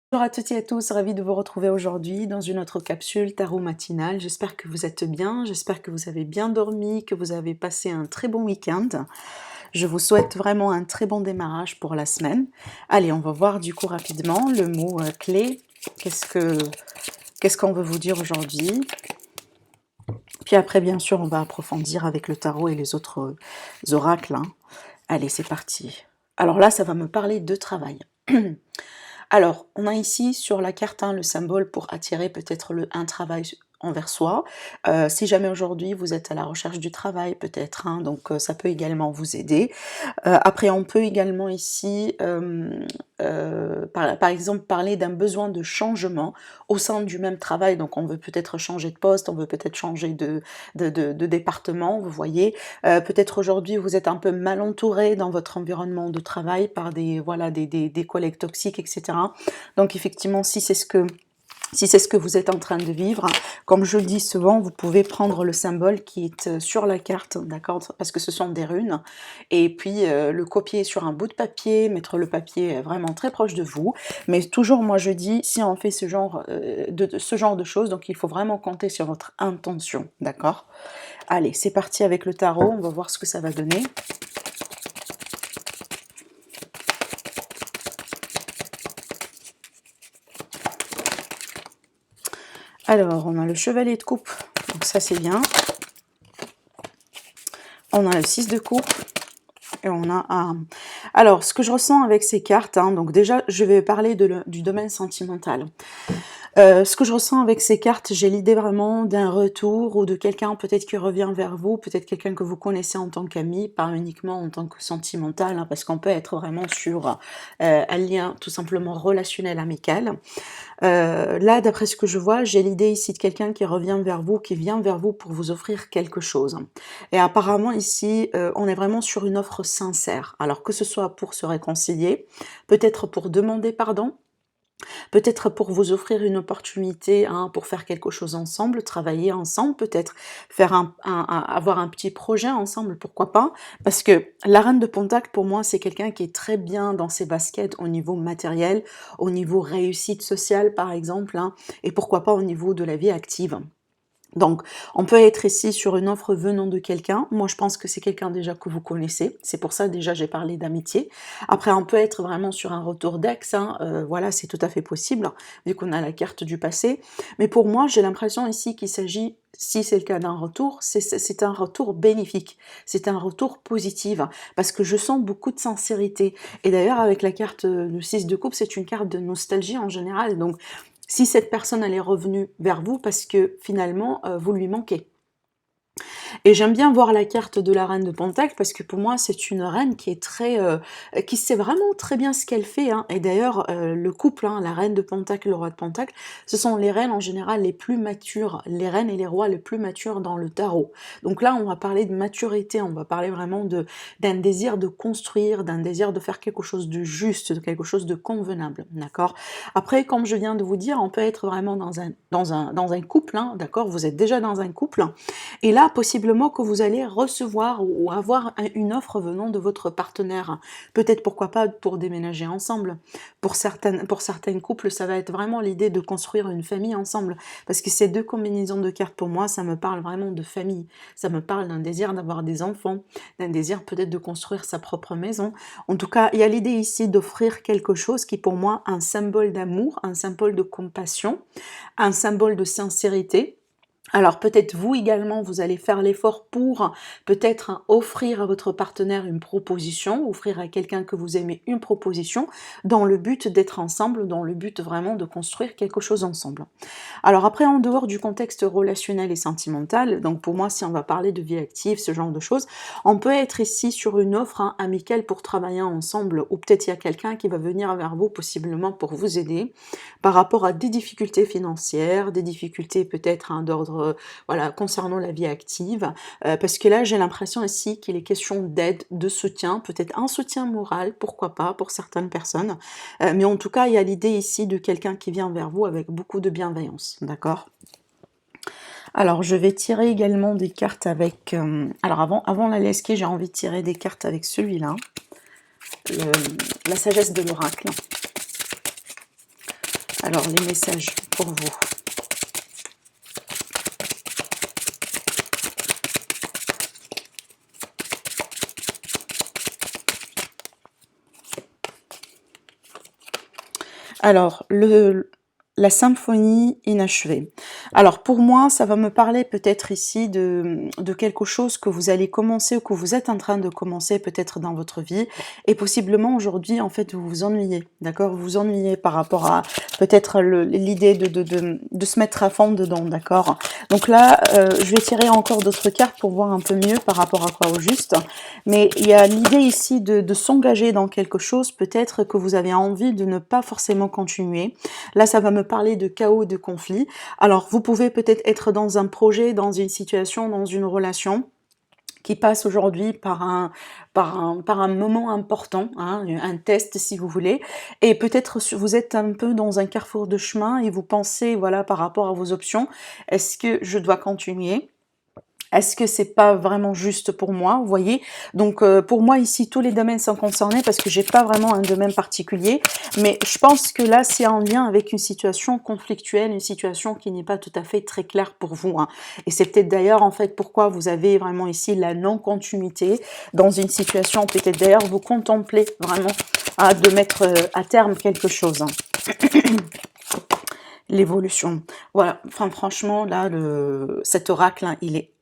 Bonjour à toutes et à tous, ravie de vous retrouver aujourd'hui dans une autre capsule tarot matinale. J'espère que vous êtes bien, j'espère que vous avez bien dormi, que vous avez passé un très bon week-end. Je vous souhaite vraiment un très bon démarrage pour la semaine. Allez, on va voir du coup rapidement le mot clé. Qu'est-ce qu'on veut vous dire aujourd'hui? Puis après, bien sûr, on va approfondir avec le tarot et les autres oracles, hein. Allez, c'est parti. Alors là, ça va me parler de travail. Alors, on a ici sur la carte le symbole pour attirer peut-être un travail envers soi. Si jamais aujourd'hui vous êtes à la recherche du travail peut-être, hein, donc ça peut également vous aider. Après on peut également ici, par exemple parler d'un besoin de changement au sein du même travail, donc on veut peut-être changer de poste, on veut peut-être changer de département, vous voyez. Peut-être aujourd'hui vous êtes un peu mal entouré dans votre environnement de travail par voilà, des collègues toxiques, etc. Donc effectivement, si c'est ce que vous êtes en train de vivre, comme je le dis souvent, vous pouvez prendre le symbole qui est sur la carte, d'accord, parce que ce sont des runes, et puis le copier sur un bout de papier, mettre le papier vraiment très proche de vous. Mais toujours, moi je dis, si on fait ce genre de choses, donc il faut vraiment compter sur votre intention, d'accord. Allez, c'est parti avec le tarot, on va voir ce que ça va donner. Alors, on a le chevalier de coupe, donc ça c'est bien. On a le 6 de coupe et on a un... Alors, ce que je ressens avec ces cartes, donc déjà, je vais parler du domaine sentimental. Ce que je ressens avec ces cartes, j'ai l'idée vraiment d'un retour ou de quelqu'un peut-être qui revient vers vous, peut-être quelqu'un que vous connaissez en tant qu'ami, pas uniquement en tant que sentimental, parce qu'on peut être vraiment sur un lien tout simplement relationnel, amical. Là, d'après ce que je vois, j'ai l'idée ici de quelqu'un qui revient vers vous, qui vient vers vous pour vous offrir quelque chose. Et apparemment ici, on est vraiment sur une offre sincère. Alors que ce soit pour se réconcilier, peut-être pour demander pardon, peut-être pour vous offrir une opportunité, pour faire quelque chose ensemble, travailler ensemble, peut-être faire avoir un petit projet ensemble, pourquoi pas. Parce que la reine de Pentacle, pour moi, c'est quelqu'un qui est très bien dans ses baskets au niveau matériel, au niveau réussite sociale, par exemple, et pourquoi pas au niveau de la vie active. Donc, on peut être ici sur une offre venant de quelqu'un. Moi, je pense que c'est quelqu'un déjà que vous connaissez. C'est pour ça, déjà, j'ai parlé d'amitié. Après, on peut être vraiment sur un retour d'ex. Voilà, c'est tout à fait possible, vu qu'on a la carte du passé. Mais pour moi, j'ai l'impression ici qu'il s'agit, si c'est le cas d'un retour, c'est un retour bénéfique. C'est un retour positif. Parce que je sens beaucoup de sincérité. Et d'ailleurs, avec la carte du 6 de coupe, c'est une carte de nostalgie en général. Donc, si cette personne elle est revenue vers vous parce que finalement vous lui manquez. Et j'aime bien voir la carte de la reine de Pentacle parce que pour moi c'est une reine qui est qui sait vraiment très bien ce qu'elle fait, Et d'ailleurs le couple, la reine de Pentacle, le roi de Pentacle, ce sont les reines en général les plus matures, les reines et les rois les plus matures dans le tarot. Donc là on va parler de maturité, on va parler vraiment d'un désir de construire, d'un désir de faire quelque chose de juste, de quelque chose de convenable, d'accord. Après, comme je viens de vous dire, on peut être vraiment dans un couple, d'accord, vous êtes déjà dans un couple. Et là, possiblement que vous allez recevoir ou avoir une offre venant de votre partenaire. Peut-être, pourquoi pas, pour déménager ensemble. Pour certains couples, ça va être vraiment l'idée de construire une famille ensemble. Parce que ces deux combinaisons de cartes, pour moi, ça me parle vraiment de famille. Ça me parle d'un désir d'avoir des enfants, d'un désir peut-être de construire sa propre maison. En tout cas, il y a l'idée ici d'offrir quelque chose qui, pour moi, un symbole d'amour, un symbole de compassion, un symbole de sincérité. Alors peut-être vous également, vous allez faire l'effort pour peut-être offrir à votre partenaire une proposition, offrir à quelqu'un que vous aimez une proposition, dans le but d'être ensemble, dans le but vraiment de construire quelque chose ensemble. Alors après, en dehors du contexte relationnel et sentimental, donc pour moi, si on va parler de vie active, ce genre de choses, on peut être ici sur une offre amicale pour travailler ensemble, ou peut-être il y a quelqu'un qui va venir vers vous possiblement pour vous aider par rapport à des difficultés financières, des difficultés peut-être d'ordre voilà, concernant la vie active, parce que là j'ai l'impression ici qu'il est question d'aide, de soutien, peut-être un soutien moral, pourquoi pas pour certaines personnes, mais en tout cas il y a l'idée ici de quelqu'un qui vient vers vous avec beaucoup de bienveillance, d'accord. Alors je vais tirer également des cartes avec, alors avant la lesquée, j'ai envie de tirer des cartes avec celui-là, la sagesse de l'oracle. Alors, les messages pour vous. Alors, la symphonie inachevée. Alors, pour moi, ça va me parler peut-être ici de quelque chose que vous allez commencer ou que vous êtes en train de commencer peut-être dans votre vie. Et possiblement aujourd'hui, en fait, vous vous ennuyez, d'accord? Vous vous ennuyez par rapport à peut-être l'idée de se mettre à fond dedans, d'accord? Donc là, je vais tirer encore d'autres cartes pour voir un peu mieux par rapport à quoi au juste. Mais il y a l'idée ici de s'engager dans quelque chose, peut-être que vous avez envie de ne pas forcément continuer. Là, ça va me parler de chaos, de conflit. Alors, vous pouvez peut-être être dans un projet, dans une situation, dans une relation qui passe aujourd'hui par un moment important, hein, un test si vous voulez, et peut-être vous êtes un peu dans un carrefour de chemin et vous pensez, voilà, par rapport à vos options, est-ce que je dois continuer ? Est-ce que c'est pas vraiment juste pour moi, vous voyez? Donc pour moi ici tous les domaines sont concernés parce que j'ai pas vraiment un domaine particulier, mais je pense que là c'est en lien avec une situation conflictuelle, une situation qui n'est pas tout à fait très claire pour vous, hein. Et c'est peut-être d'ailleurs en fait pourquoi vous avez vraiment ici la non-continuité dans une situation, peut-être d'ailleurs vous contemplez vraiment de mettre à terme quelque chose, hein. L'évolution. Voilà, enfin franchement là cet oracle, hein, il est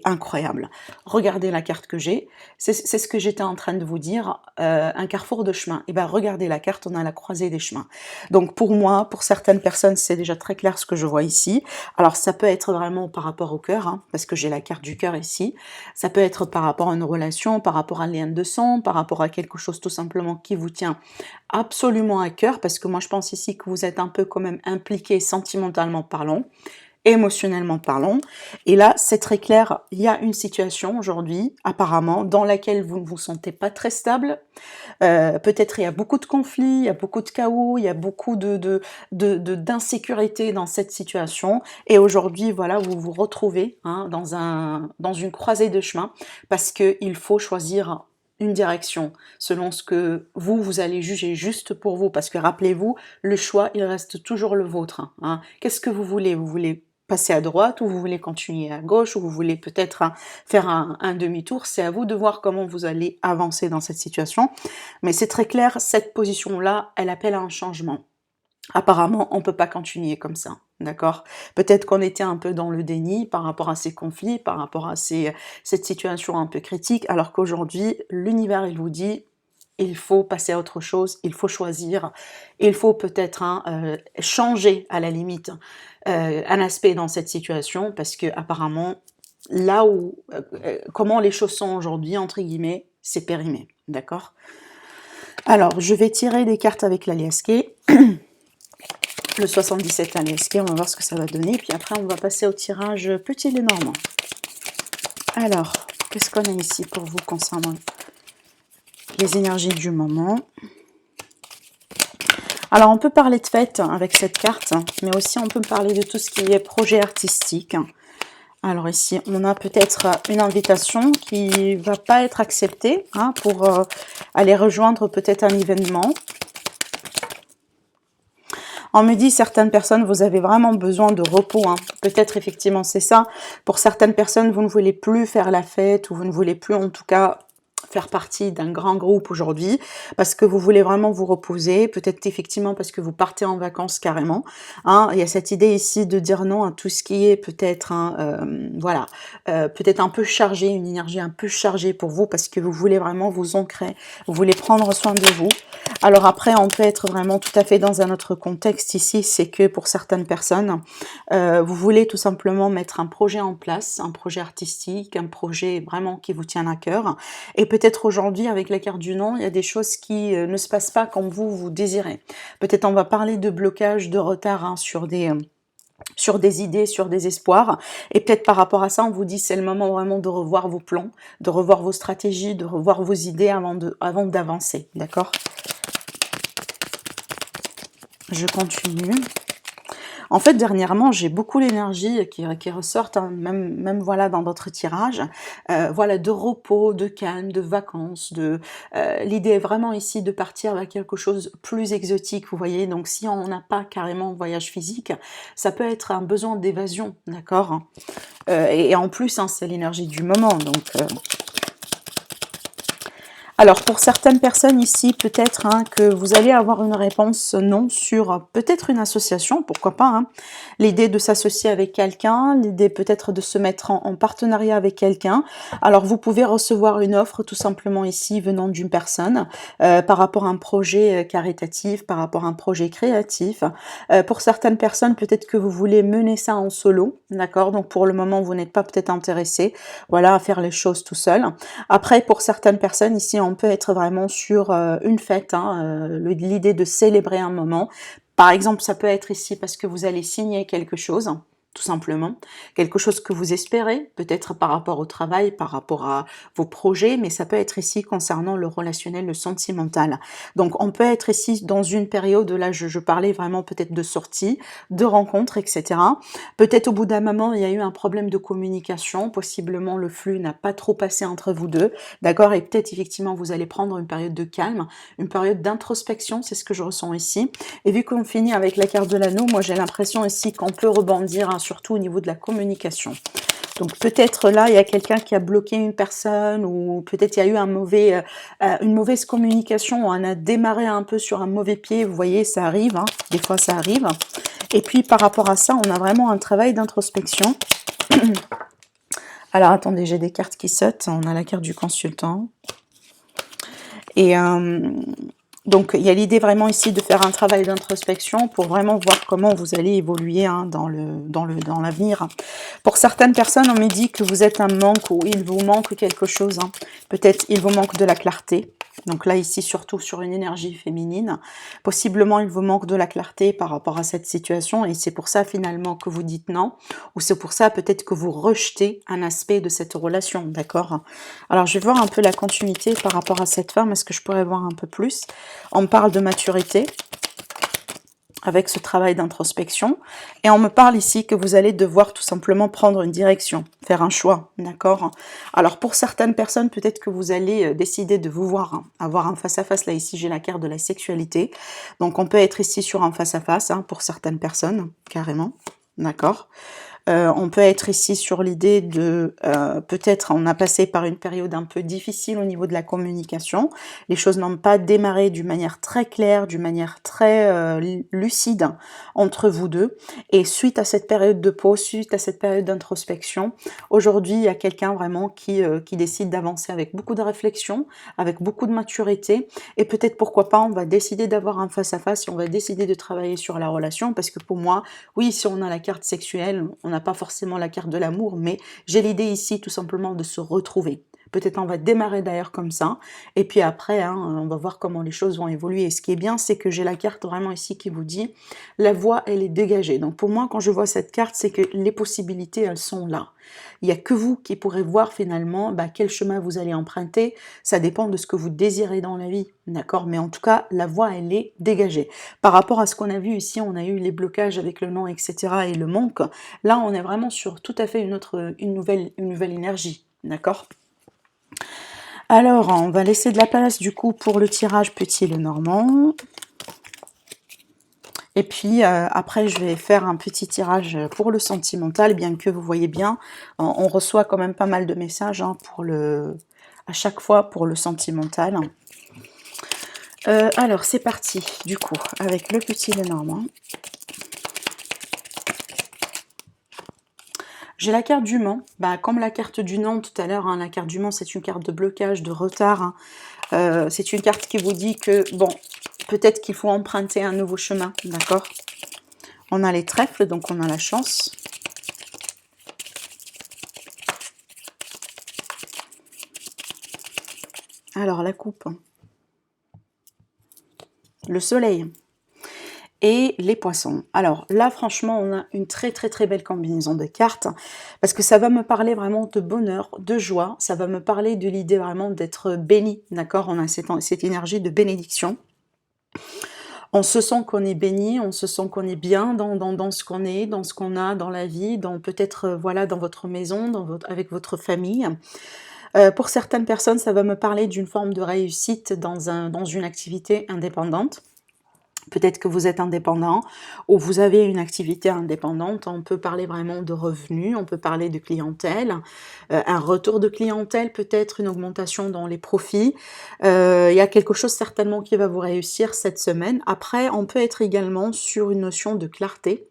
incroyable. Regardez la carte que j'ai. C'est ce que j'étais en train de vous dire. Un carrefour de chemin. Et bien, regardez la carte, on a la croisée des chemins. Donc, pour moi, pour certaines personnes, c'est déjà très clair ce que je vois ici. Alors, ça peut être vraiment par rapport au cœur, hein, parce que j'ai la carte du cœur ici. Ça peut être par rapport à une relation, par rapport à un lien de sang, par rapport à quelque chose tout simplement qui vous tient absolument à cœur, parce que moi, je pense ici que vous êtes un peu quand même impliqué sentimentalement parlant, émotionnellement parlant. Et là, c'est très clair, il y a une situation aujourd'hui, apparemment, dans laquelle vous ne vous sentez pas très stable. Peut-être il y a beaucoup de conflits, il y a beaucoup de chaos, il y a beaucoup d'insécurité dans cette situation. Et aujourd'hui, voilà, vous vous retrouvez, hein, dans une croisée de chemin parce qu'il faut choisir une direction selon ce que vous allez juger juste pour vous. Parce que rappelez-vous, le choix, il reste toujours le vôtre, hein. Qu'est-ce que vous voulez? Vous voulez passer à droite, ou vous voulez continuer à gauche, ou vous voulez peut-être faire un demi-tour, c'est à vous de voir comment vous allez avancer dans cette situation. Mais c'est très clair, cette position-là, elle appelle à un changement. Apparemment, on ne peut pas continuer comme ça, d'accord? Peut-être qu'on était un peu dans le déni par rapport à ces conflits, par rapport à cette situation un peu critique, alors qu'aujourd'hui, l'univers, il vous dit, il faut passer à autre chose, il faut choisir, il faut peut-être changer à la limite un aspect dans cette situation, parce que apparemment, là où, comment les choses sont aujourd'hui, entre guillemets, c'est périmé, d'accord? Alors, je vais tirer des cartes avec l'Aliasqué, le 77 Aliasqué, on va voir ce que ça va donner, puis après on va passer au tirage petit Lenormand. Alors, qu'est-ce qu'on a ici pour vous concernant les énergies du moment? Alors, on peut parler de fête avec cette carte, mais aussi on peut parler de tout ce qui est projet artistique. Alors ici, on a peut-être une invitation qui va pas être acceptée, hein, pour aller rejoindre peut-être un événement. On me dit, certaines personnes, vous avez vraiment besoin de repos, hein. Peut-être effectivement c'est ça. Pour certaines personnes, vous ne voulez plus faire la fête, ou vous ne voulez plus en tout cas faire partie d'un grand groupe aujourd'hui, parce que vous voulez vraiment vous reposer, peut-être effectivement parce que vous partez en vacances carrément, hein. Il y a cette idée ici de dire non à tout ce qui est peut-être, voilà, peut-être un peu chargé, une énergie un peu chargée pour vous, parce que vous voulez vraiment vous ancrer, vous voulez prendre soin de vous. Alors après, on peut être vraiment tout à fait dans un autre contexte ici, c'est que pour certaines personnes, vous voulez tout simplement mettre un projet en place, un projet artistique, un projet vraiment qui vous tient à cœur. Et peut-être aujourd'hui, avec la carte du non, il y a des choses qui ne se passent pas comme vous désirez. Peut-être on va parler de blocage, de retard, hein, sur des idées, sur des espoirs. Et peut-être par rapport à ça, on vous dit c'est le moment vraiment de revoir vos plans, de revoir vos stratégies, de revoir vos idées avant d'avancer, d'accord? Je continue. En fait, dernièrement, j'ai beaucoup l'énergie qui ressortent, hein, même voilà dans d'autres tirages, voilà, de repos, de calme, de vacances, l'idée est vraiment ici de partir vers quelque chose de plus exotique, vous voyez. Donc si on n'a pas carrément un voyage physique, ça peut être un besoin d'évasion, d'accord. Et en plus, hein, c'est l'énergie du moment, donc... Alors, pour certaines personnes ici, peut-être hein, que vous allez avoir une réponse non sur peut-être une association, pourquoi pas. Hein. L'idée de s'associer avec quelqu'un, l'idée peut-être de se mettre en partenariat avec quelqu'un. Alors, vous pouvez recevoir une offre tout simplement ici venant d'une personne par rapport à un projet caritatif, par rapport à un projet créatif. Pour certaines personnes, peut-être que vous voulez mener ça en solo, d'accord. Donc, pour le moment, vous n'êtes pas peut-être intéressé, voilà, à faire les choses tout seul. Après, pour certaines personnes, ici, on peut être vraiment sur une fête, hein, l'idée de célébrer un moment. Par exemple, ça peut être ici parce que vous allez signer quelque chose, tout simplement. Quelque chose que vous espérez, peut-être par rapport au travail, par rapport à vos projets, mais ça peut être ici concernant le relationnel, le sentimental. Donc, on peut être ici dans une période, là, je parlais vraiment peut-être de sortie, de rencontres, etc. Peut-être au bout d'un moment, il y a eu un problème de communication, possiblement le flux n'a pas trop passé entre vous deux, d'accord? Et peut-être effectivement, vous allez prendre une période de calme, une période d'introspection, c'est ce que je ressens ici. Et vu qu'on finit avec la carte de l'anneau, moi j'ai l'impression ici qu'on peut rebondir, hein, surtout au niveau de la communication. Donc peut-être là, il y a quelqu'un qui a bloqué une personne ou peut-être il y a eu une mauvaise communication, on a démarré un peu sur un mauvais pied, vous voyez, ça arrive, hein, des fois ça arrive. Et puis par rapport à ça, on a vraiment un travail d'introspection. Alors attendez, j'ai des cartes qui sautent, on a la carte du consultant. Et donc, il y a l'idée vraiment ici de faire un travail d'introspection pour vraiment voir comment vous allez évoluer hein, dans l'avenir. Pour certaines personnes, on me dit que vous êtes un manque ou il vous manque quelque chose. Hein. Peut-être il vous manque de la clarté. Donc là, ici, surtout sur une énergie féminine. Possiblement, il vous manque de la clarté par rapport à cette situation et c'est pour ça finalement que vous dites non. Ou c'est pour ça peut-être que vous rejetez un aspect de cette relation, d'accord? Alors, je vais voir un peu la continuité par rapport à cette femme. Est-ce que je pourrais voir un peu plus? On me parle de maturité avec ce travail d'introspection et on me parle ici que vous allez devoir tout simplement prendre une direction, faire un choix, d'accord? Alors pour certaines personnes, peut-être que vous allez décider de vous voir, hein, avoir un face-à-face, là ici j'ai la carte de la sexualité, donc on peut être ici sur un face-à-face hein, pour certaines personnes, carrément, d'accord? On peut être ici sur l'idée de, peut-être on a passé par une période un peu difficile au niveau de la communication. Les choses n'ont pas démarré d'une manière très claire, d'une manière très lucide entre vous deux. Et suite à cette période de pause, suite à cette période d'introspection, aujourd'hui il y a quelqu'un vraiment qui décide d'avancer avec beaucoup de réflexion, avec beaucoup de maturité. Et peut-être pourquoi pas on va décider d'avoir un face-à-face et on va décider de travailler sur la relation. Parce que pour moi, oui, si on a la carte sexuelle, on n'a pas forcément la carte de l'amour, mais j'ai l'idée ici tout simplement de se retrouver. Peut-être on va démarrer d'ailleurs comme ça, et puis après, hein, on va voir comment les choses vont évoluer. Et ce qui est bien, c'est que j'ai la carte vraiment ici qui vous dit, la voie, elle est dégagée. Donc pour moi, quand je vois cette carte, c'est que les possibilités, elles sont là. Il n'y a que vous qui pourrez voir finalement quel chemin vous allez emprunter. Ça dépend de ce que vous désirez dans la vie, d'accord? Mais en tout cas, la voie, elle est dégagée. Par rapport à ce qu'on a vu ici, on a eu les blocages avec le non, etc. et le manque. Là, on est vraiment sur tout à fait une nouvelle énergie, d'accord? Alors, on va laisser de la place du coup pour le tirage petit le normand. Et puis après, je vais faire un petit tirage pour le sentimental, bien que vous voyez bien, on reçoit quand même pas mal de messages hein, à chaque fois pour le sentimental. Alors, c'est parti, du coup, avec le petit Lenormand. J'ai la carte du Mans, comme la carte du non tout à l'heure, hein, la carte du Mans c'est une carte de blocage, de retard. Hein. C'est une carte qui vous dit que, bon, peut-être qu'il faut emprunter un nouveau chemin, d'accord? On a les trèfles, donc on a la chance. Alors, la coupe. Le soleil. Et les poissons. Alors là, franchement, on a une très très très belle combinaison de cartes parce que ça va me parler vraiment de bonheur, de joie. Ça va me parler de l'idée vraiment d'être béni, d'accord? On a cette énergie de bénédiction. On se sent qu'on est béni, on se sent qu'on est bien dans ce qu'on est, dans ce qu'on a dans la vie, dans peut-être, voilà, dans votre maison, avec votre famille. Pour certaines personnes, ça va me parler d'une forme de réussite dans une activité indépendante. Peut-être que vous êtes indépendant ou vous avez une activité indépendante, on peut parler vraiment de revenus, on peut parler de clientèle, un retour de clientèle, peut-être une augmentation dans les profits. Il y a quelque chose certainement qui va vous réussir cette semaine. Après, on peut être également sur une notion de clarté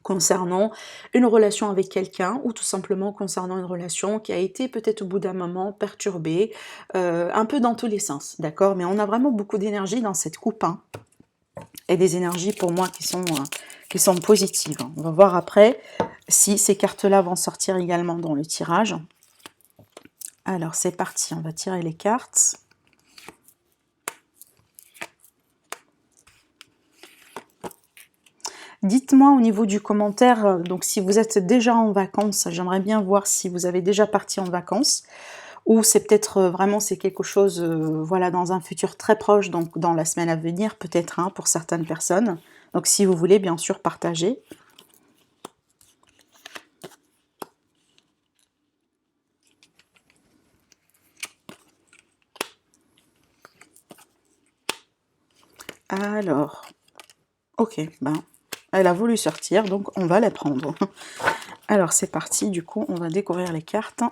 concernant une relation avec quelqu'un ou tout simplement concernant une relation qui a été peut-être au bout d'un moment perturbée, un peu dans tous les sens, d'accord? Mais on a vraiment beaucoup d'énergie dans cette coupe, hein, et des énergies pour moi qui sont positives. On va voir après si ces cartes-là vont sortir également dans le tirage. Alors c'est parti, on va tirer les cartes. Dites-moi au niveau du commentaire, donc si vous êtes déjà en vacances, j'aimerais bien voir si vous avez déjà parti en vacances, ou c'est peut-être vraiment c'est quelque chose, voilà, dans un futur très proche, donc dans la semaine à venir, peut-être, hein, pour certaines personnes. Donc si vous voulez, bien sûr, partager. Alors, ok, ben, elle a voulu sortir, donc on va la prendre. Alors c'est parti, du coup, on va découvrir les cartes.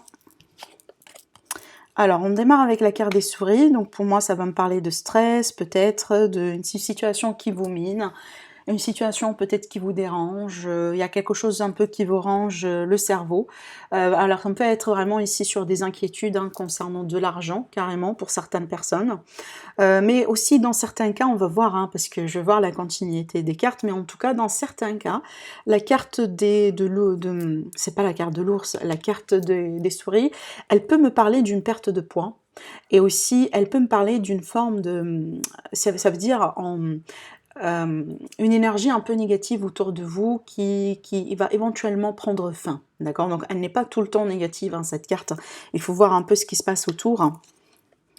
Alors, on démarre avec la carte des souris. Donc, pour moi, ça va me parler de stress, peut-être, d'une situation qui vous mine, une situation peut-être qui vous dérange. Il y a quelque chose un peu qui vous range le cerveau. Alors, on peut être vraiment ici sur des inquiétudes, hein, concernant de l'argent, carrément, pour certaines personnes. Mais aussi, dans certains cas, on va voir, hein, parce que je vais voir la continuité des cartes, mais en tout cas, dans certains cas, la carte c'est pas la carte de l'ours, la carte des souris, elle peut me parler d'une perte de poids. Et aussi, elle peut me parler d'une forme de... Ça veut dire une énergie un peu négative autour de vous qui va éventuellement prendre fin. D'accord? Donc, elle n'est pas tout le temps négative, hein, cette carte. Il faut voir un peu ce qui se passe autour.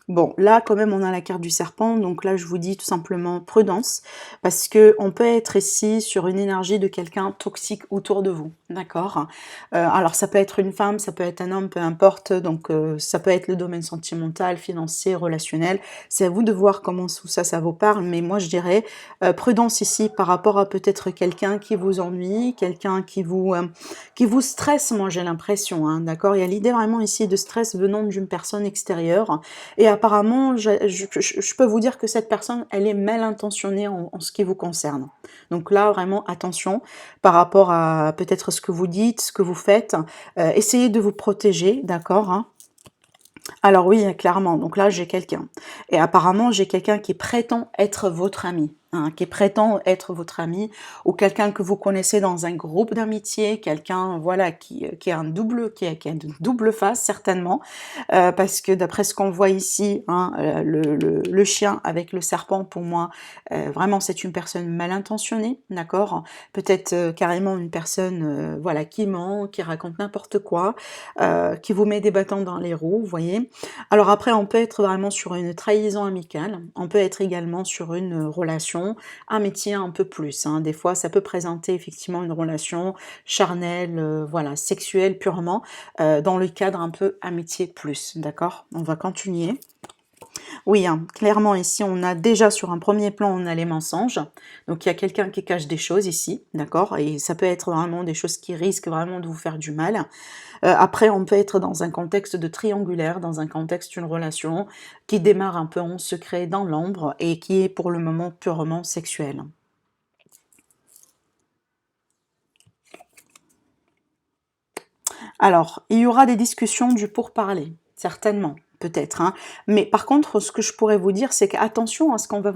Bon, là, quand même, on a la carte du serpent, donc là, je vous dis tout simplement prudence, parce que on peut être ici sur une énergie de quelqu'un toxique autour de vous, d'accord? Alors, ça peut être une femme, ça peut être un homme, peu importe, donc ça peut être le domaine sentimental, financier, relationnel, c'est à vous de voir comment tout ça, ça vous parle, mais moi, je dirais prudence ici par rapport à peut-être quelqu'un qui vous ennuie, quelqu'un qui vous stresse, moi, j'ai l'impression, hein, d'accord? Il y a l'idée vraiment ici de stress venant d'une personne extérieure, et apparemment, je peux vous dire que cette personne, elle est mal intentionnée en ce qui vous concerne. Donc là, vraiment, attention par rapport à peut-être ce que vous dites, ce que vous faites. Essayez de vous protéger, d'accord, hein. Alors oui, clairement, donc là, j'ai quelqu'un. Et apparemment, j'ai quelqu'un qui prétend être votre ami. Hein, qui prétend être votre ami, ou quelqu'un que vous connaissez dans un groupe d'amitié, quelqu'un, voilà, qui a qui a une double face certainement, parce que d'après ce qu'on voit ici, hein, le chien avec le serpent, pour moi, vraiment c'est une personne mal intentionnée, d'accord? Peut-être carrément une personne, voilà, qui ment, qui raconte n'importe quoi, qui vous met des bâtons dans les roues, vous voyez? Alors après, on peut être vraiment sur une trahison amicale, on peut être également sur une relation amitié un peu plus, hein. Des fois, ça peut présenter effectivement une relation charnelle, voilà, sexuelle purement, dans le cadre un peu amitié plus, d'accord? On va continuer. Oui, hein, clairement ici, on a déjà sur un premier plan, on a les mensonges. Donc il y a quelqu'un qui cache des choses ici, d'accord? Et ça peut être vraiment des choses qui risquent vraiment de vous faire du mal. Après, on peut être dans un contexte de triangulaire, dans un contexte d'une relation qui démarre un peu en secret dans l'ombre et qui est pour le moment purement sexuelle. Alors, il y aura des discussions du pourparler, certainement, peut-être, hein. Mais par contre, ce que je pourrais vous dire, c'est qu'attention à ce qu'on va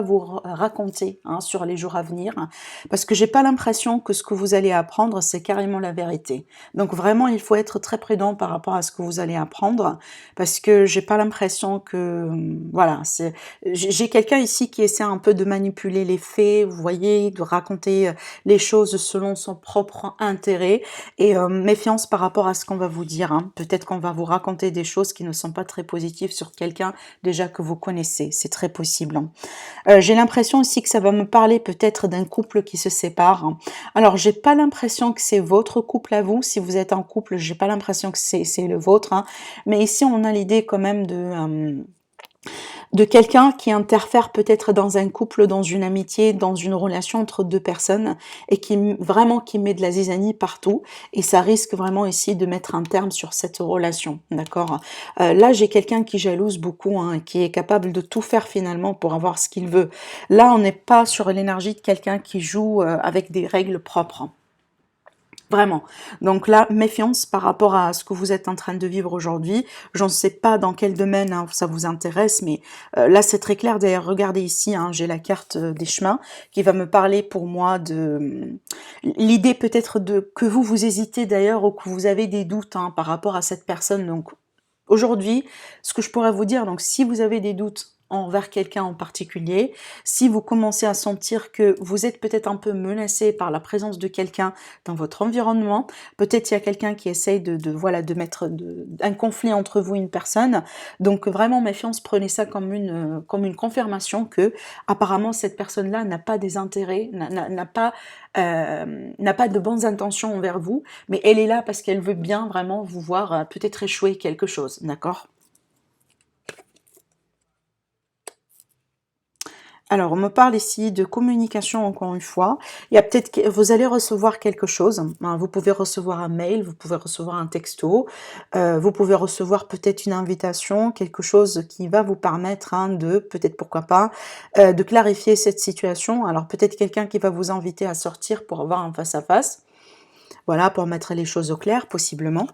vous raconter, hein, sur les jours à venir, hein, parce que j'ai pas l'impression que ce que vous allez apprendre, c'est carrément la vérité. Donc vraiment, il faut être très prudent par rapport à ce que vous allez apprendre, parce que j'ai pas l'impression que, voilà, j'ai quelqu'un ici qui essaie un peu de manipuler les faits, vous voyez, de raconter les choses selon son propre intérêt, et méfiance par rapport à ce qu'on va vous dire, hein. Peut-être qu'on va vous raconter des choses qui ne sont pas très positives sur quelqu'un déjà que vous connaissez. C'est très possible. J'ai l'impression aussi que ça va me parler peut-être d'un couple qui se sépare. Alors, j'ai pas l'impression que c'est votre couple à vous. Si vous êtes en couple, j'ai pas l'impression que c'est le vôtre, hein. Mais ici, on a l'idée quand même de quelqu'un qui interfère peut-être dans un couple, dans une amitié, dans une relation entre deux personnes et vraiment qui met de la zizanie partout et ça risque vraiment ici de mettre un terme sur cette relation, d'accord. Là, j'ai quelqu'un qui jalouse beaucoup, hein, qui est capable de tout faire finalement pour avoir ce qu'il veut. Là, on n'est pas sur l'énergie de quelqu'un qui joue avec des règles propres. Vraiment. Donc là, méfiance par rapport à ce que vous êtes en train de vivre aujourd'hui. Je ne sais pas dans quel domaine, hein, ça vous intéresse, mais là, c'est très clair. D'ailleurs, regardez ici, hein, j'ai la carte des chemins qui va me parler pour moi de l'idée peut-être de que vous hésitez d'ailleurs ou que vous avez des doutes, hein, par rapport à cette personne. Donc aujourd'hui, ce que je pourrais vous dire, donc si vous avez des doutes envers quelqu'un en particulier, si vous commencez à sentir que vous êtes peut-être un peu menacé par la présence de quelqu'un dans votre environnement, peut-être il y a quelqu'un qui essaye voilà, de mettre un conflit entre vous et une personne, donc vraiment méfiance, prenez ça comme une confirmation que apparemment cette personne-là n'a pas des intérêts, n'a pas de bonnes intentions envers vous, mais elle est là parce qu'elle veut bien vraiment vous voir peut-être échouer quelque chose, d'accord? Alors, on me parle ici de communication encore une fois. Il y a peut-être que vous allez recevoir quelque chose, hein. Vous pouvez recevoir un mail, vous pouvez recevoir un texto, vous pouvez recevoir peut-être une invitation, quelque chose qui va vous permettre, hein, de peut-être pourquoi pas, de clarifier cette situation. Alors peut-être quelqu'un qui va vous inviter à sortir pour avoir un face-à-face, voilà, pour mettre les choses au clair, possiblement.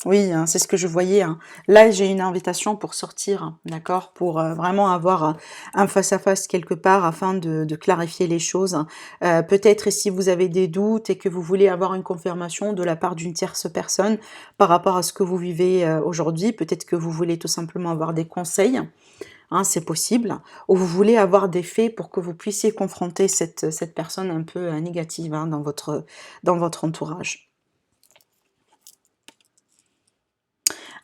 Oui, hein, c'est ce que je voyais, hein. Là, j'ai une invitation pour sortir, hein, d'accord? Pour vraiment avoir un face-à-face quelque part afin de clarifier les choses. Peut-être et si vous avez des doutes et que vous voulez avoir une confirmation de la part d'une tierce personne par rapport à ce que vous vivez aujourd'hui, peut-être que vous voulez tout simplement avoir des conseils, hein, c'est possible, ou vous voulez avoir des faits pour que vous puissiez confronter cette personne un peu négative, hein, dans votre entourage.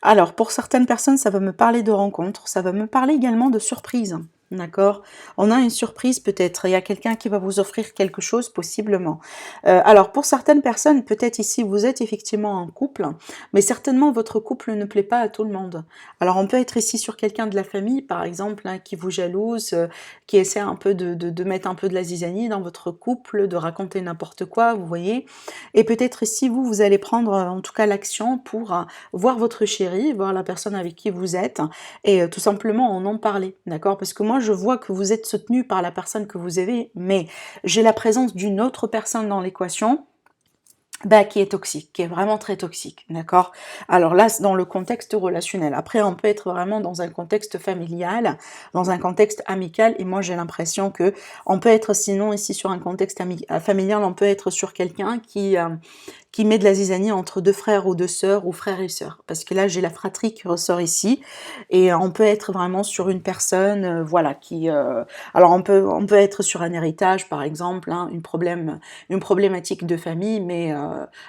Alors, pour certaines personnes, ça va me parler de rencontres, ça va me parler également de surprises, d'accord? On a une surprise peut-être, il y a quelqu'un qui va vous offrir quelque chose possiblement. Alors pour certaines personnes, peut-être ici vous êtes effectivement en couple, mais certainement votre couple ne plaît pas à tout le monde. Alors on peut être ici sur quelqu'un de la famille, par exemple, hein, qui vous jalouse, qui essaie un peu de mettre un peu de la zizanie dans votre couple, de raconter n'importe quoi, vous voyez? Et peut-être ici vous allez prendre en tout cas l'action pour voir votre chéri, voir la personne avec qui vous êtes et tout simplement en parler, d'accord? Parce que moi, je vois que vous êtes soutenu par la personne que vous avez, mais j'ai la présence d'une autre personne dans l'équation, bah, qui est toxique, qui est vraiment très toxique, d'accord? Alors là, c'est dans le contexte relationnel. Après, on peut être vraiment dans un contexte familial, dans un contexte amical, et moi j'ai l'impression que on peut être sinon ici sur un contexte familial, on peut être sur quelqu'un qui met de la zizanie entre deux frères ou deux sœurs ou frères et sœurs. Parce que là, j'ai la fratrie qui ressort ici, et on peut être vraiment sur une personne, voilà, alors on peut être sur un héritage, par exemple, hein, une problématique de famille, mais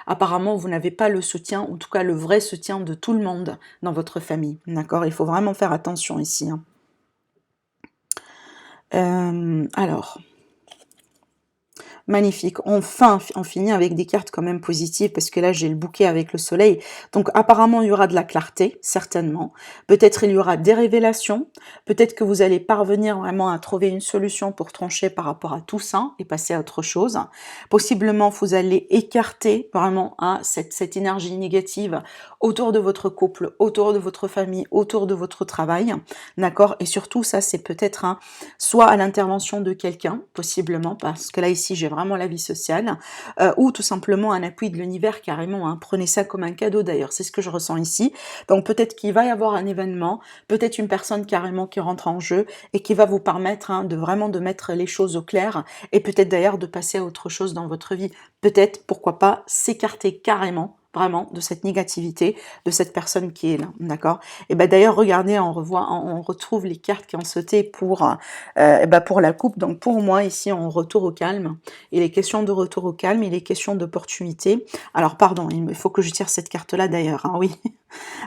apparemment vous n'avez pas le soutien, en tout cas le vrai soutien de tout le monde dans votre famille, d'accord? Il faut vraiment faire attention ici, hein. Alors, magnifique. Enfin, on finit avec des cartes quand même positives parce que là, j'ai le bouquet avec le soleil. Donc, apparemment, il y aura de la clarté, certainement. Peut-être il y aura des révélations. Peut-être que vous allez parvenir vraiment à trouver une solution pour trancher par rapport à tout ça et passer à autre chose. Possiblement, vous allez écarter vraiment, hein, cette énergie négative autour de votre couple, autour de votre famille, autour de votre travail. D'accord? Et surtout, ça, c'est peut-être, hein, soit à l'intervention de quelqu'un, possiblement, parce que là, ici, j'ai vraiment la vie sociale, ou tout simplement un appui de l'univers carrément, hein. Prenez ça comme un cadeau d'ailleurs, c'est ce que je ressens ici. Donc peut-être qu'il va y avoir un événement, peut-être une personne carrément qui rentre en jeu et qui va vous permettre, hein, de vraiment de mettre les choses au clair et peut-être d'ailleurs de passer à autre chose dans votre vie. Peut-être, pourquoi pas, s'écarter carrément vraiment de cette négativité, de cette personne qui est là, d'accord? Et ben d'ailleurs, regardez, on retrouve les cartes qui ont sauté pour la coupe. Donc pour moi, ici, on retour au calme. Il est question de retour au calme, il est question d'opportunité. Alors pardon, il faut que je tire cette carte-là d'ailleurs, hein, oui.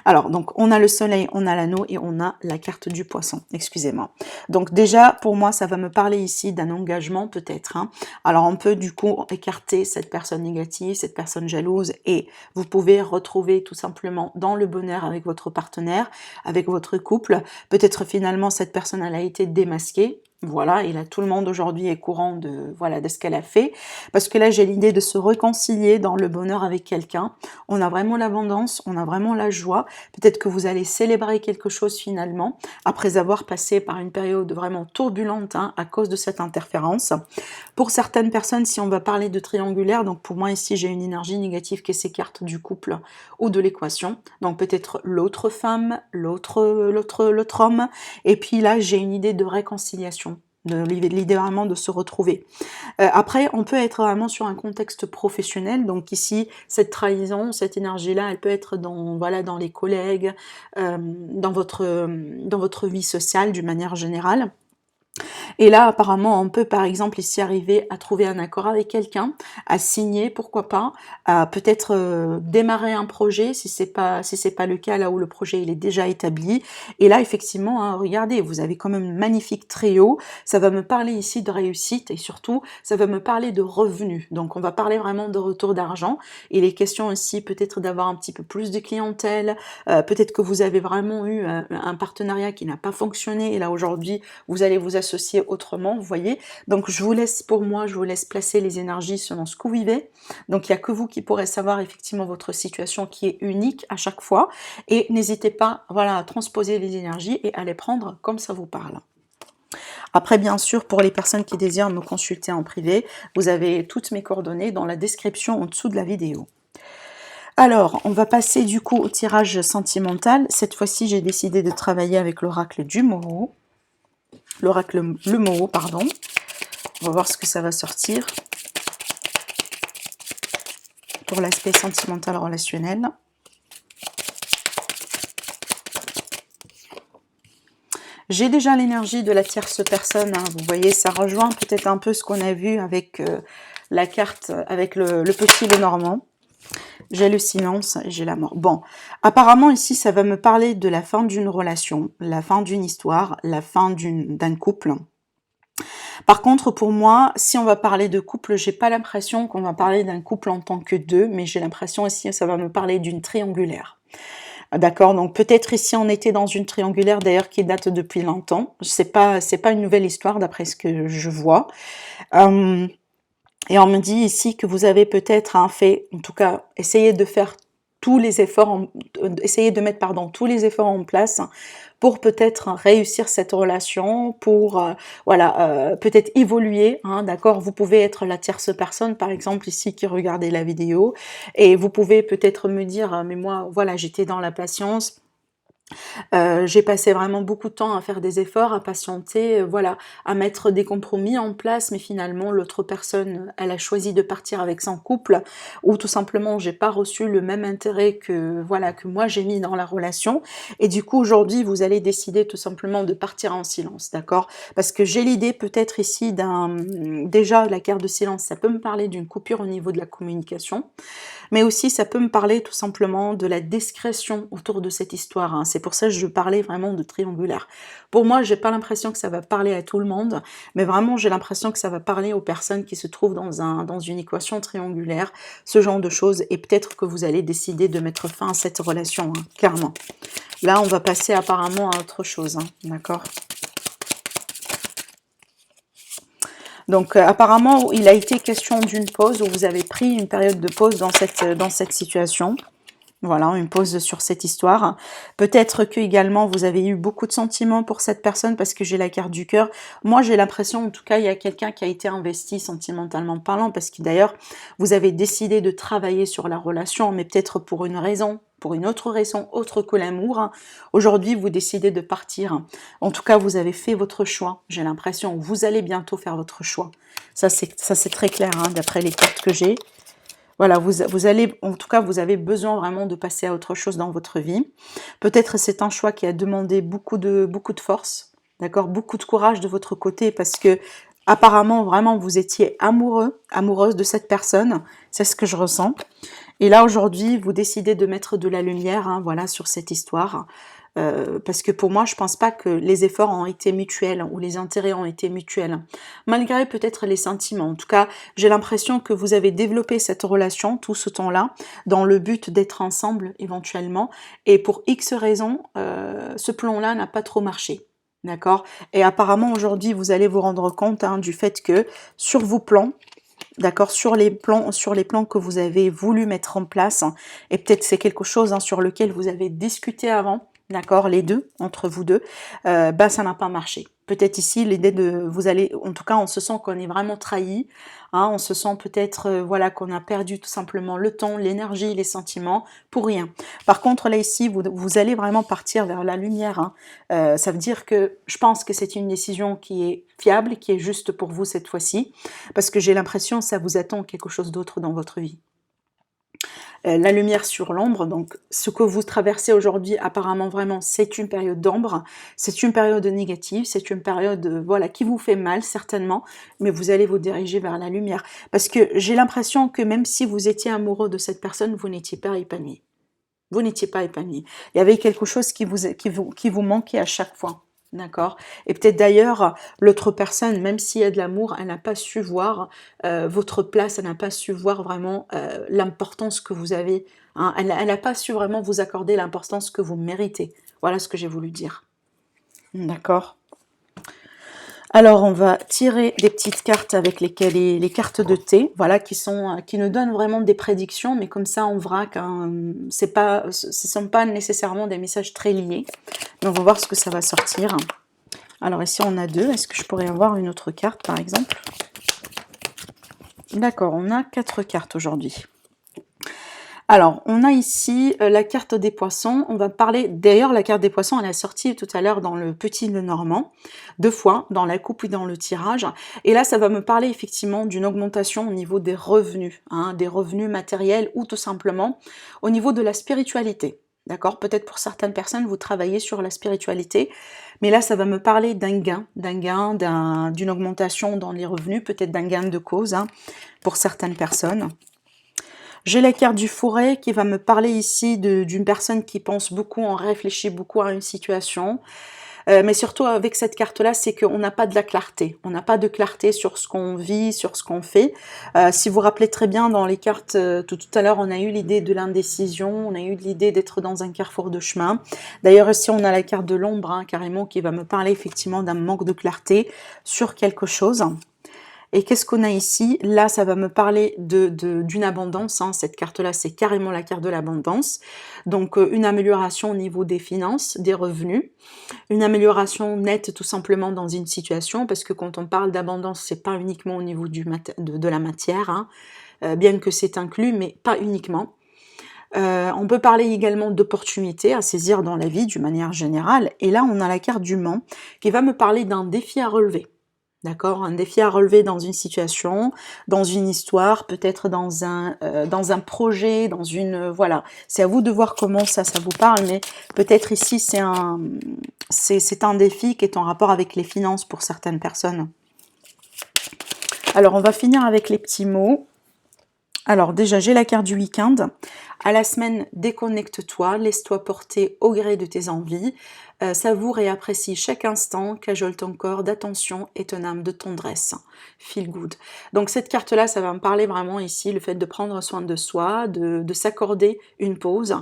Alors, donc, on a le soleil, on a l'anneau et on a la carte du poisson, excusez-moi. Donc déjà, pour moi, ça va me parler ici d'un engagement peut-être, hein. Alors, on peut du coup écarter cette personne négative, cette personne jalouse, et vous pouvez retrouver tout simplement dans le bonheur avec votre partenaire, avec votre couple. Peut-être finalement, cette personne, elle a été démasquée. Voilà, et là tout le monde aujourd'hui est courant de voilà de ce qu'elle a fait, parce que là j'ai l'idée de se réconcilier dans le bonheur avec quelqu'un. On a vraiment l'abondance, on a vraiment la joie. Peut-être que vous allez célébrer quelque chose finalement, après avoir passé par une période vraiment turbulente hein, à cause de cette interférence. Pour certaines personnes, si on va parler de triangulaire, donc pour moi ici j'ai une énergie négative qui s'écarte du couple ou de l'équation. Donc peut-être l'autre femme, l'autre homme, et puis là j'ai une idée de réconciliation. L'idée vraiment de se retrouver. Après, on peut être vraiment sur un contexte professionnel, donc ici, cette trahison, cette énergie-là, elle peut être dans, voilà, dans les collègues, dans votre vie sociale d'une manière générale. Et là, apparemment, on peut par exemple ici arriver à trouver un accord avec quelqu'un, à signer, pourquoi pas, à peut-être démarrer un projet si c'est pas le cas là où le projet il est déjà établi. Et là, effectivement, hein, regardez, vous avez quand même un magnifique trio. Ça va me parler ici de réussite et surtout, ça va me parler de revenus. Donc, on va parler vraiment de retour d'argent. Il est question aussi peut-être d'avoir un petit peu plus de clientèle. Peut-être que vous avez vraiment eu un partenariat qui n'a pas fonctionné et là aujourd'hui, vous allez vous associer autrement, vous voyez. Donc je vous laisse, pour moi, je vous laisse placer les énergies selon ce que vous vivez. Donc il n'y a que vous qui pourrez savoir effectivement votre situation qui est unique à chaque fois. Et n'hésitez pas, voilà, à transposer les énergies et à les prendre comme ça vous parle. Après, bien sûr, pour les personnes qui désirent me consulter en privé, vous avez toutes mes coordonnées dans la description en dessous de la vidéo. Alors, on va passer du coup au tirage sentimental. Cette fois-ci, j'ai décidé de travailler avec l'oracle du Moho. L'oracle le Moho, pardon. On va voir ce que ça va sortir pour l'aspect sentimental relationnel. J'ai déjà l'énergie de la tierce personne, hein. Vous voyez, ça rejoint peut-être un peu ce qu'on a vu avec la carte, avec le petit Lenormand. J'ai le silence et j'ai la mort. Bon, apparemment ici, ça va me parler de la fin d'une relation, la fin d'une histoire, la fin d'un couple. Par contre, pour moi, si on va parler de couple, j'ai pas l'impression qu'on va parler d'un couple en tant que deux, mais j'ai l'impression ici que ça va me parler d'une triangulaire. D'accord, donc peut-être ici on était dans une triangulaire d'ailleurs qui date depuis longtemps. C'est pas une nouvelle histoire d'après ce que je vois. Et on me dit ici que vous avez peut-être fait, en tout cas, essayé de faire tous les efforts, essayer de mettre tous les efforts en place pour peut-être réussir cette relation, pour voilà, peut-être évoluer, hein, d'accord. Vous pouvez être la tierce personne, par exemple ici qui regardez la vidéo, et vous pouvez peut-être me dire, mais moi, voilà, j'étais dans la patience. J'ai passé vraiment beaucoup de temps à faire des efforts, à patienter, voilà, à mettre des compromis en place, mais finalement l'autre personne, elle a choisi de partir avec son couple, ou tout simplement j'ai pas reçu le même intérêt que voilà que moi j'ai mis dans la relation, et du coup aujourd'hui vous allez décider tout simplement de partir en silence, d'accord? Parce que j'ai l'idée peut-être ici déjà la carte de silence, ça peut me parler d'une coupure au niveau de la communication, mais aussi ça peut me parler tout simplement de la discrétion autour de cette histoire, hein. C'est pour ça que je parlais vraiment de triangulaire. Pour moi, j'ai pas l'impression que ça va parler à tout le monde, mais vraiment j'ai l'impression que ça va parler aux personnes qui se trouvent dans une équation triangulaire, ce genre de choses, et peut-être que vous allez décider de mettre fin à cette relation, hein, clairement. Là, on va passer apparemment à autre chose, hein, d'accord? Donc apparemment, il a été question d'une pause, où vous avez pris une période de pause dans cette situation. Voilà, une pause sur cette histoire. Peut-être que également vous avez eu beaucoup de sentiments pour cette personne parce que j'ai la carte du cœur. Moi, j'ai l'impression, en tout cas, il y a quelqu'un qui a été investi sentimentalement parlant parce que d'ailleurs, vous avez décidé de travailler sur la relation, mais peut-être pour une raison, pour une autre raison, autre que l'amour. Aujourd'hui, vous décidez de partir. En tout cas, vous avez fait votre choix. J'ai l'impression, vous allez bientôt faire votre choix. Ça, c'est très clair, hein, d'après les cartes que j'ai. Voilà, vous allez, en tout cas, vous avez besoin vraiment de passer à autre chose dans votre vie. Peut-être c'est un choix qui a demandé beaucoup de force, d'accord, beaucoup de courage de votre côté parce que apparemment, vraiment, vous étiez amoureuse de cette personne. C'est ce que je ressens. Et là, aujourd'hui, vous décidez de mettre de la lumière, hein, voilà, sur cette histoire. Parce que pour moi, je pense pas que les efforts ont été mutuels ou les intérêts ont été mutuels, malgré peut-être les sentiments. En tout cas, j'ai l'impression que vous avez développé cette relation tout ce temps-là dans le but d'être ensemble éventuellement, et pour X raisons, ce plan-là n'a pas trop marché. D'accord? Et apparemment aujourd'hui, vous allez vous rendre compte, hein, du fait que sur vos plans, d'accord, sur les plans que vous avez voulu mettre en place, hein, et peut-être c'est quelque chose, hein, sur lequel vous avez discuté avant, d'accord, les deux, entre vous deux, ben ça n'a pas marché. Peut-être ici l'idée de, vous allez, en tout cas on se sent qu'on est vraiment trahi, hein, on se sent peut-être, voilà, qu'on a perdu tout simplement le temps, l'énergie, les sentiments pour rien. Par contre là ici, vous allez vraiment partir vers la lumière, hein. Ça veut dire que je pense que c'est une décision qui est fiable, qui est juste pour vous cette fois-ci, parce que j'ai l'impression que ça vous attend quelque chose d'autre dans votre vie. La lumière sur l'ombre, donc ce que vous traversez aujourd'hui, apparemment vraiment, c'est une période d'ombre, c'est une période négative, c'est une période, voilà, qui vous fait mal certainement, mais vous allez vous diriger vers la lumière. Parce que j'ai l'impression que même si vous étiez amoureux de cette personne, vous n'étiez pas épanoui. Vous n'étiez pas épanoui. Il y avait quelque chose qui vous manquait à chaque fois. D'accord? Et peut-être d'ailleurs, l'autre personne, même s'il y a de l'amour, elle n'a pas su voir votre place, elle n'a pas su voir vraiment l'importance que vous avez. Hein. Elle n'a pas su vraiment vous accorder l'importance que vous méritez. Voilà ce que j'ai voulu dire. D'accord? Alors, on va tirer des petites cartes avec lesquelles les cartes de thé, voilà, qui nous donnent vraiment des prédictions, mais comme ça, en vrac, hein, ce sont pas nécessairement des messages très liés. Mais on va voir ce que ça va sortir. Alors ici, on a 2. Est-ce que je pourrais avoir une autre carte, par exemple? D'accord, on a 4 cartes aujourd'hui. Alors, on a ici la carte des poissons. On va parler, d'ailleurs, la carte des poissons, elle est sortie tout à l'heure dans le petit Lenormand, 2 fois, dans la coupe et dans le tirage. Et là, ça va me parler effectivement d'une augmentation au niveau des revenus, hein, des revenus matériels ou tout simplement au niveau de la spiritualité. D'accord? Peut-être pour certaines personnes, vous travaillez sur la spiritualité, mais là, ça va me parler d'un gain, d'une augmentation dans les revenus, peut-être d'un gain de cause, hein, pour certaines personnes. J'ai la carte du forêt qui va me parler ici d'une personne qui pense beaucoup, on réfléchit beaucoup à une situation. Mais surtout avec cette carte-là, c'est qu'on n'a pas de la clarté. On n'a pas de clarté sur ce qu'on vit, sur ce qu'on fait. Si vous vous rappelez très bien, dans les cartes, tout à l'heure, on a eu l'idée de l'indécision, on a eu l'idée d'être dans un carrefour de chemin. D'ailleurs, ici, on a la carte de l'ombre, hein, carrément, qui va me parler effectivement d'un manque de clarté sur quelque chose. Et qu'est-ce qu'on a ici? Là, ça va me parler d'une abondance. Hein. Cette carte-là, c'est carrément la carte de l'abondance. Donc, une amélioration au niveau des finances, des revenus. Une amélioration nette, tout simplement, dans une situation. Parce que quand on parle d'abondance, c'est pas uniquement au niveau de la matière. Hein. Bien que c'est inclus, mais pas uniquement. On peut parler également d'opportunités à saisir dans la vie, d'une manière générale. Et là, on a la carte du Mans, qui va me parler d'un défi à relever. D'accord, un défi à relever dans une situation, dans une histoire, peut-être dans un projet, dans une voilà. C'est à vous de voir comment ça vous parle, mais peut-être ici c'est un défi qui est en rapport avec les finances pour certaines personnes. Alors on va finir avec les petits mots. Alors déjà j'ai la carte du week-end. À la semaine, déconnecte-toi, laisse-toi porter au gré de tes envies. Savoure et apprécie chaque instant, cajole ton corps d'attention et ton âme de tendresse. Feel good. Donc cette carte-là, ça va me parler vraiment ici, le fait de prendre soin de soi, de s'accorder une pause,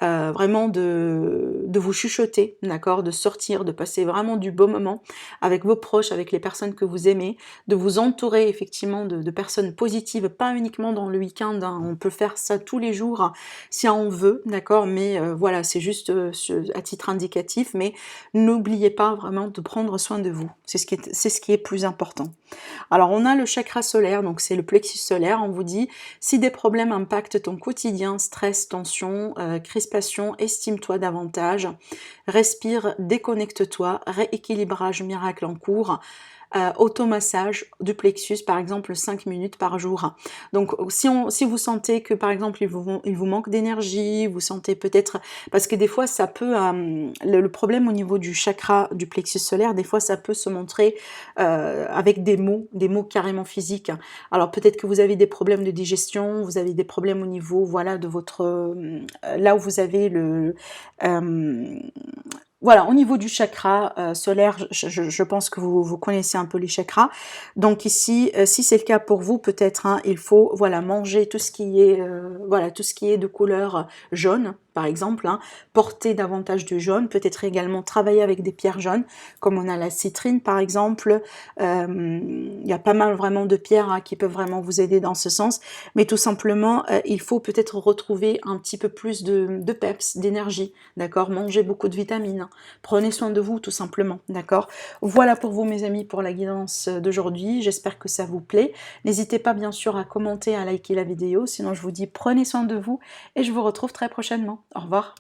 vraiment de vous chuchoter, d'accord, de sortir, de passer vraiment du beau moment avec vos proches, avec les personnes que vous aimez, de vous entourer effectivement de personnes positives, pas uniquement dans le week-end, hein, on peut faire ça tous les jours si on veut, d'accord, mais voilà, c'est juste à titre indicatif, mais n'oubliez pas vraiment de prendre soin de vous, c'est ce qui est plus important. Alors on a le chakra solaire, donc c'est le plexus solaire, on vous dit, si des problèmes impactent ton quotidien, stress, tension, crispation, estime-toi davantage, respire, déconnecte-toi, rééquilibrage miracle en cours, automassage du plexus, par exemple 5 minutes par jour. Donc si vous sentez que par exemple il vous manque d'énergie, vous sentez peut-être, parce que des fois ça peut, le problème au niveau du chakra du plexus solaire, des fois ça peut se montrer avec des mots carrément physiques. Alors peut-être que vous avez des problèmes de digestion, vous avez des problèmes au niveau, voilà, de votre, là où vous avez le, voilà, au niveau du chakra solaire, je pense que vous connaissez un peu les chakras. Donc ici, si c'est le cas pour vous, peut-être, hein, il faut, voilà, manger tout ce qui est, voilà, tout ce qui est de couleur jaune, par exemple, hein, porter davantage de jaune, peut-être également travailler avec des pierres jaunes, comme on a la citrine, par exemple. Il y a pas mal vraiment de pierres, hein, qui peuvent vraiment vous aider dans ce sens. Mais tout simplement, il faut peut-être retrouver un petit peu plus de peps, d'énergie, d'accord? Manger beaucoup de vitamines. Prenez soin de vous tout simplement, d'accord? Voilà pour vous mes amis pour la guidance d'aujourd'hui, j'espère que ça vous plaît. N'hésitez pas bien sûr à commenter, à liker la vidéo, sinon je vous dis prenez soin de vous et je vous retrouve très prochainement. Au revoir.